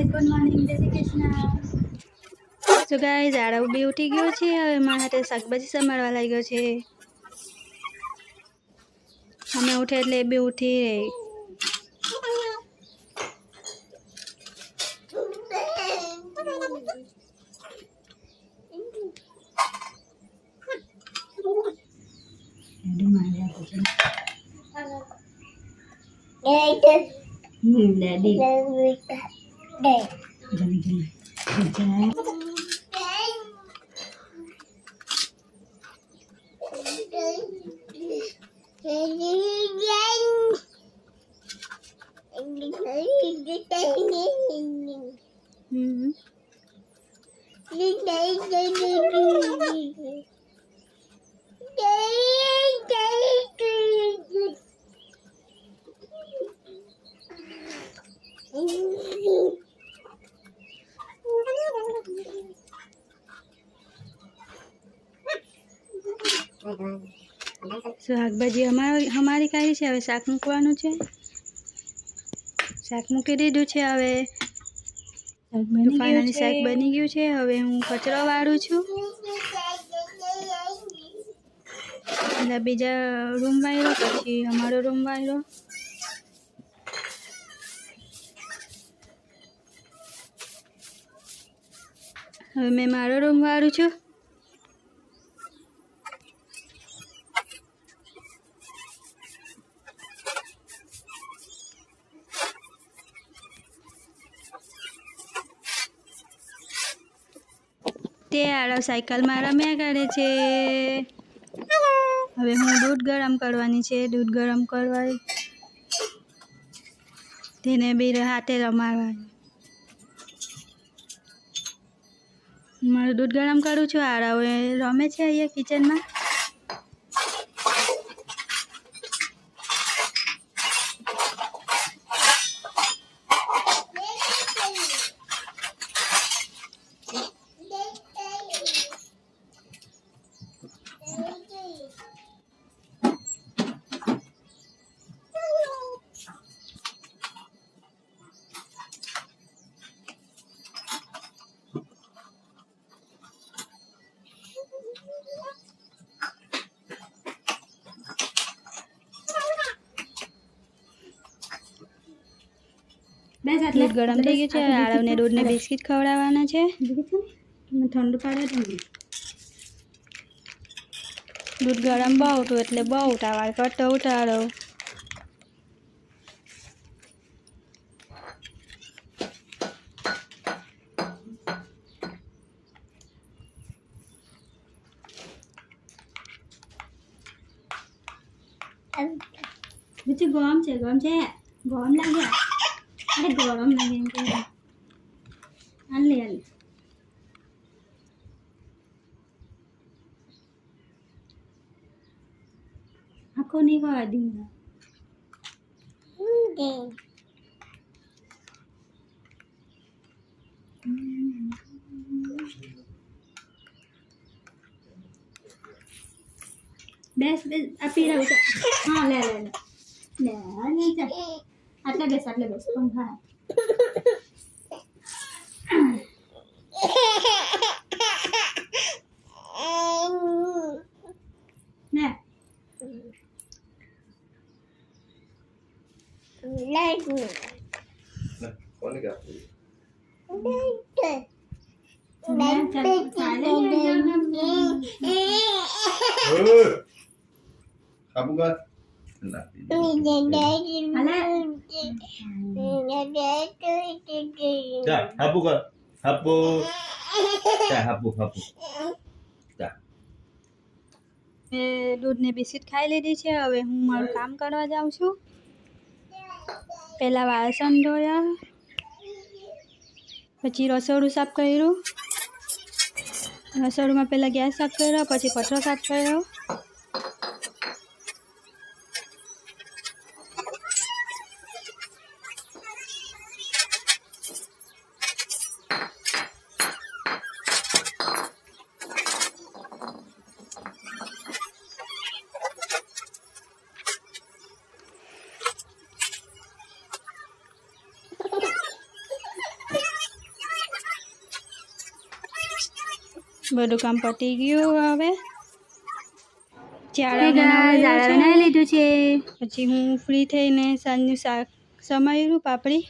Guys, good morning, જય Shri Krishna. So guys, Aarav બી ઉઠી ગયો છે. હવે મારા હાથે શાકભાજી સમારવા લાગ્યો છે. અમે ઉઠે એટલે એ બી ઉઠી રહી. Daddy. શાકભાજી અમારી કાઢી છે. હવે શાક મૂકવાનું છે. શાક મૂકી દીધું છે. હવે ફાઇનલી શાક બની ગયું છે. હવે હું કચરો વાળું છું. એટલે બીજા રૂમ વાળ્યો, પછી અમારો રૂમ વાળ્યો. હવે મેં મારો રૂમ વાળું છું. તે આરવ સાયકલમાં રમ્યા કરે છે. હવે હું દૂધ ગરમ કરવાની છે. દૂધ ગરમ કરવા તેને બી હાથે રમાડવાની. મારું દૂધ ગરમ કરું છું. આરવ રમે છે અહીંયા કિચનમાં. દૂધ ગરમ થઈ ગયું છે. આરવને દૂધને બિસ્કિટ ખવડાવવાના છે. ઠંડુ પાડે દૂધ ગરમ બહુ હતું એટલે બહુ ઉતાવળ કરતો ઉતારો. બીજું ગરમ છે, ગરમ છે, ગરમ લાગ્યા. અરે ગરમ લાગે એમ કે હાલે હાલે. આખો નહીં ખવા દીધા. બેસ બેસ આપી રહ્યું છે. હા લે લે લે લે નહીં ચાલ. આટલે બેસ પંખા. ને કોને કહેવાય? Kamu kan? Ya, hapu kan? Hapu. Ya, hapu. દૂધને બિસ્કિટ ખાઈ લીધી છે. હવે હું મારું કામ કરવા જાઉં છું. પહેલાં વાસણ ધોયા, પછી રસોડું સાફ કર્યું. રસોડુંમાં પહેલાં ગેસ સાફ કર્યો, પછી પથરો સાફ કર્યો. બધું કામ પતી ગયું હવે ચાળા બનાવી લીધું છે પછી હું ફ્રી થઈને સાંજનું શાક સમાર્યું પાપડી